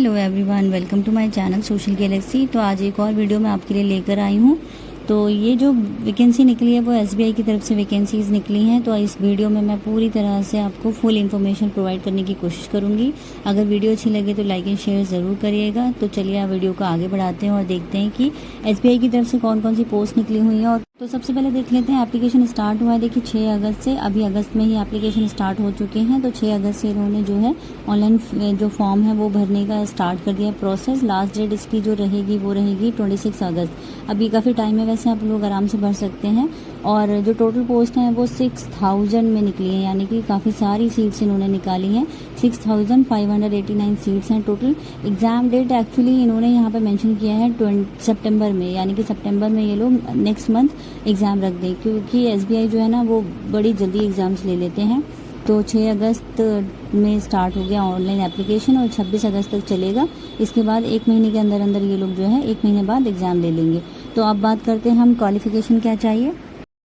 Hello everyone, welcome to my channel Social Galaxy. तो आज एक और वीडियो मैं आपके लिए लेकर आई हूँ। तो ये जो वैकेंसी निकली है वो एसबीआई की तरफ से वैकेंसीज निकली हैं। तो इस वीडियो में मैं पूरी तरह से आपको फुल इन्फॉर्मेशन प्रोवाइड करने की कोशिश करूँगी। अगर वीडियो अच्छी लगे तो लाइक एंड शेयर ज़रूर करिएगा। तो चलिए आप वीडियो को आगे बढ़ाते हैं और देखते हैं कि एसबीआई की तरफ से कौन कौन सी पोस्ट निकली हुई है। और तो सबसे पहले देख लेते हैं एप्लीकेशन स्टार्ट हुआ है। देखिए 6 अगस्त से, अभी अगस्त में ही एप्लीकेशन स्टार्ट हो चुके हैं। तो 6 अगस्त से इन्होंने जो है ऑनलाइन जो फॉर्म है वो भरने का स्टार्ट कर दिया प्रोसेस। लास्ट डेट इसकी जो रहेगी वो रहेगी 26 अगस्त। अभी काफ़ी टाइम है, वैसे आप लोग आराम से भर सकते हैं। और जो टोटल पोस्ट हैं वो 6000 में निकली है, यानी कि काफ़ी सारी सीट्स इन्होंने निकाली हैं। 6589 सीट्स हैं टोटल। एग्ज़ाम डेट एक्चुअली इन्होंने यहाँ पे मेंशन किया है सितंबर में, यानी कि सितंबर में ये लोग नेक्स्ट मंथ एग्ज़ाम रख दें, क्योंकि एसबीआई जो है ना वो बड़ी जल्दी एग्ज़ाम्स ले लेते हैं। तो 6 अगस्त में स्टार्ट हो गया ऑनलाइन एप्लीकेशन और 26 अगस्त तक चलेगा। इसके बाद 1 महीने के अंदर अंदर ये लोग जो है 1 महीने बाद एग्ज़ाम ले लेंगे। तो अब बात करते हैं हम क्वालिफिकेशन क्या चाहिए।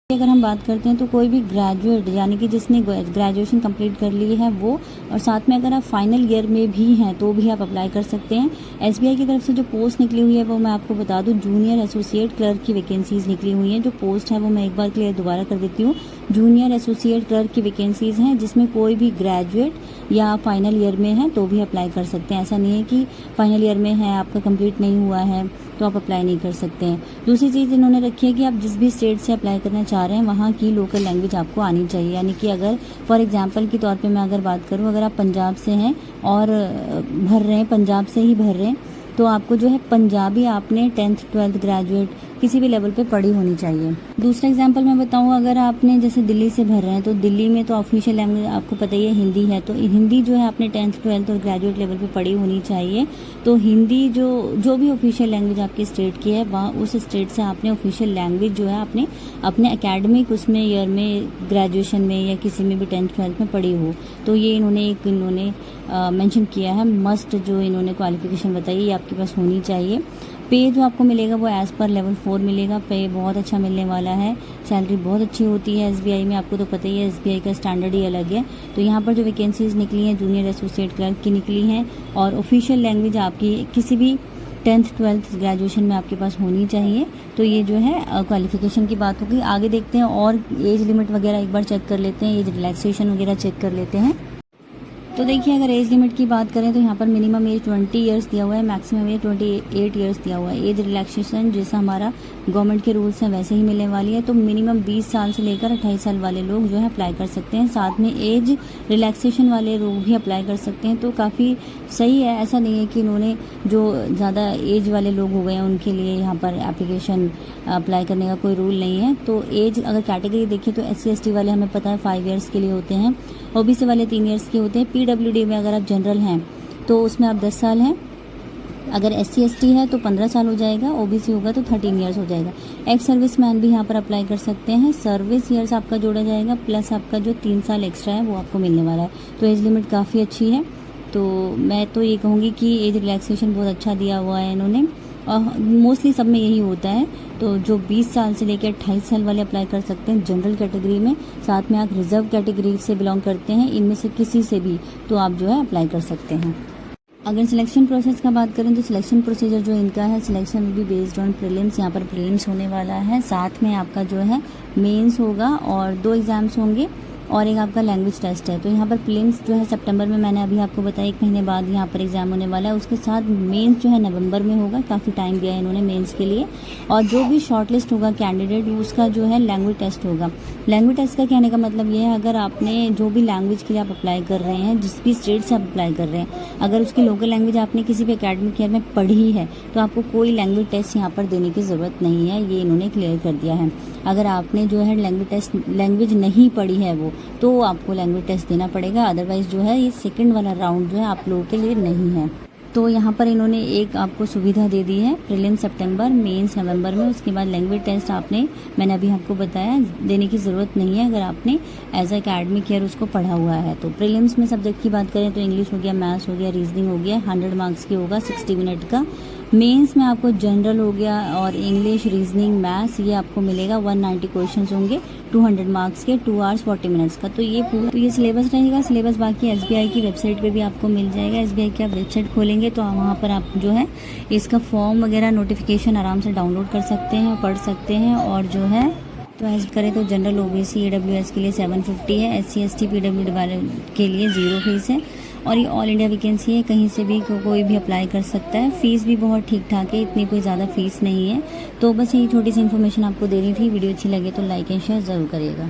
अगर हम बात करते हैं तो कोई भी ग्रेजुएट, यानी कि जिसने ग्रेजुएशन कंप्लीट कर ली है वो, और साथ में अगर आप फाइनल ईयर में भी हैं तो भी आप अप्लाई कर सकते हैं। एसबीआई की तरफ से जो पोस्ट निकली हुई है वो मैं आपको बता दूं, जूनियर एसोसिएट क्लर्क की वैकेंसीज निकली हुई हैं। जो पोस्ट है वो मैं एक बार क्लियर दोबारा कर देती हूँ। जूनियर एसोसिएट क्लर्क की वैकेंसीज हैं, जिसमें कोई भी ग्रेजुएट या फाइनल ईयर में है तो भी अप्लाई कर सकते हैं। ऐसा नहीं है कि फाइनल ईयर में है, आपका कंप्लीट नहीं हुआ है तो आप अप्लाई नहीं कर सकते हैं। दूसरी चीज़ इन्होंने रखी है कि आप जिस भी स्टेट से अप्लाई करना चाह रहे हैं वहाँ की लोकल लैंग्वेज आपको आनी चाहिए। यानी कि अगर फॉर एग्जांपल के तौर पे मैं अगर बात करूँ, अगर आप पंजाब से हैं और भर रहे हैं, पंजाब से ही भर रहे हैं, तो आपको जो है पंजाबी आपने 10th 12th ग्रेजुएट किसी भी लेवल पे पढ़ी होनी चाहिए। दूसरा एग्जांपल मैं बताऊं, अगर आपने जैसे दिल्ली से भर रहे हैं तो दिल्ली में तो ऑफिशियल लैंग्वेज आपको पता ही है हिंदी है। तो हिंदी जो है आपने 10th 12th और ग्रेजुएट लेवल पे पढ़ी होनी चाहिए। तो हिंदी जो भी ऑफिशियल लैंग्वेज आपकी स्टेट की है, वहाँ उस स्टेट से आपने ऑफिशियल लैंग्वेज जो है आपने अपने एकेडमिक उसमें ईयर में, ग्रेजुएशन में या किसी में भी 10th 12th में पढ़ी हो। तो ये इन्होंने मेंशन किया है, मस्ट जो इन्होंने क्वालिफिकेशन बताई ये आपके पास होनी चाहिए। पे जो आपको मिलेगा वो एज़ पर लेवल 4 मिलेगा। पे बहुत अच्छा मिलने वाला है, सैलरी बहुत अच्छी होती है एसबीआई में, आपको तो पता ही है एसबीआई का स्टैंडर्ड ही अलग है। तो यहाँ पर जो वैकेंसीज निकली हैं जूनियर एसोसिएट क्लर्क की निकली हैं, और ऑफिशियल लैंग्वेज आपकी किसी भी 10th 12th ग्रेजुएशन में आपके पास होनी चाहिए। तो ये जो है क्वालिफिकेशन की बात होगी। आगे देखते हैं और एज लिमिट वगैरह एक बार चेक कर लेते हैं, एज रिलैक्सेशन वगैरह चेक कर लेते हैं। तो देखिए अगर एज लिमिट की बात करें तो यहाँ पर मिनिमम एज 20 ईयर्स दिया हुआ है, मैक्सिमम एज 28 ईयर्स दिया हुआ है। एज रिलैक्सेशन जैसा हमारा गवर्नमेंट के रूल्स हैं वैसे ही मिलने वाली है। तो मिनिमम 20 साल से लेकर 28 साल वाले लोग जो है अप्लाई कर सकते हैं। साथ में एज रिलैक्सेशन वाले लोग भी अप्लाई कर सकते हैं। तो काफ़ी सही है, ऐसा नहीं है कि इन्होंने जो ज़्यादा एज वाले लोग हो गए हैं उनके लिए यहाँ पर एप्लीकेशन अप्लाई करने का कोई रूल नहीं है। तो एज अगर कैटेगरी देखिए तो SC ST वाले हमें पता है 5 ईयर्स के लिए होते हैं, OBC वाले 3 ईयर्स के होते हैं। PWD में अगर आप जनरल हैं तो उसमें आप 10 साल हैं, अगर SC ST है तो 15 साल हो जाएगा, OBC होगा तो 13 ईयर्स हो जाएगा। एक्स सर्विस मैन भी यहाँ पर अप्लाई कर सकते हैं। सर्विस ईयर्स आपका जोड़ा जाएगा, प्लस आपका जो 3 साल एक्स्ट्रा है वो आपको मिलने वाला है। तो एज लिमिट काफ़ी अच्छी है। तो मैं तो ये कहूँगी कि एज रिलैक्सेशन बहुत अच्छा दिया हुआ है इन्होंने, और मोस्टली सब में यही होता है। तो जो 20 साल से लेकर 28 साल वाले अप्लाई कर सकते हैं जनरल कैटेगरी में। साथ में आप रिजर्व कैटेगरी से बिलोंग करते हैं, इनमें से किसी से भी तो आप जो है अप्लाई कर सकते हैं। अगर सिलेक्शन प्रोसेस का बात करें तो सिलेक्शन प्रोसीजर जो इनका है, selection will be based on prelims. यहाँ पर प्रीलिम्स होने वाला है, साथ में आपका जो है मेंस होगा और 2 एग्जाम्स होंगे और एक आपका लैंग्वेज टेस्ट है। तो यहाँ पर प्रीलिम्स जो है सितंबर में, मैंने अभी आपको बताया 1 महीने बाद यहाँ पर एग्जाम होने वाला है। उसके साथ मेंस जो है नवंबर में होगा, काफ़ी टाइम दिया है इन्होंने मेंस के लिए। और जो भी शॉर्टलिस्ट होगा कैंडिडेट उसका जो है लैंग्वेज टेस्ट होगा। लैंग्वेज टेस्ट का कहने का मतलब ये है, अगर आपने जो भी लैंग्वेज के लिए आप अप्लाई कर रहे हैं, जिस भी स्टेट से आप अप्लाई कर रहे हैं, अगर उसकी लोकल लैंग्वेज आपने किसी भी एकेडमिक ईयर में पढ़ी है तो आपको कोई लैंग्वेज टेस्ट यहाँ पर देने की ज़रूरत नहीं है, ये इन्होंने क्लियर कर दिया है। अगर आपने जो है लैंग्वेज नहीं पढ़ी है वो, तो आपको लैंग्वेज टेस्ट देना पड़ेगा। अदरवाइज जो है ये सेकंड वाला राउंड जो है आप लोगों के लिए नहीं है। तो यहाँ पर इन्होंने एक आपको सुविधा दे दी है, प्रीलिम सितंबर, मेंस नवंबर में। उसके बाद लैंग्वेज टेस्ट मैंने अभी आपको बताया, देने की ज़रूरत नहीं है अगर आपने एज एकेडमिक ईयर उसको पढ़ा हुआ है। तो प्रीलिम्स में सब्जेक्ट की बात करें तो इंग्लिश हो गया, मैथ्स हो गया, रीजनिंग हो गया, 100 मार्क्स की होगा, 60 मिनट का। मेंस में आपको जनरल हो गया और इंग्लिश, रीजनिंग, मैथ्स ये आपको मिलेगा। 190 क्वेश्चंस होंगे 200 मार्क्स के, 2 आवर्स 40 मिनट्स का। तो ये सिलेबस रहेगा। सिलेबस बाकी एसबीआई की वेबसाइट पे भी आपको मिल जाएगा। एसबीआई की आप वेबसाइट खोलेंगे तो वहाँ पर आप जो है इसका फॉर्म वगैरह नोटिफिकेशन आराम से डाउनलोड कर सकते हैं, पढ़ सकते हैं। और जो है तो ऐसे करें तो जनरल ओबीसी ईडब्ल्यूएस के लिए 750 है, एससी एसटी पीडब्ल्यूडी वाले के लिए 0 फीस है। और ये ऑल इंडिया वैकेंसी है, कहीं से भी कोई भी अप्लाई कर सकता है। फीस भी बहुत ठीक ठाक है, इतनी कोई ज़्यादा फीस नहीं है। तो बस यही छोटी सी इन्फॉर्मेशन आपको देनी थी। वीडियो अच्छी लगे तो लाइक एंड शेयर ज़रूर करिएगा।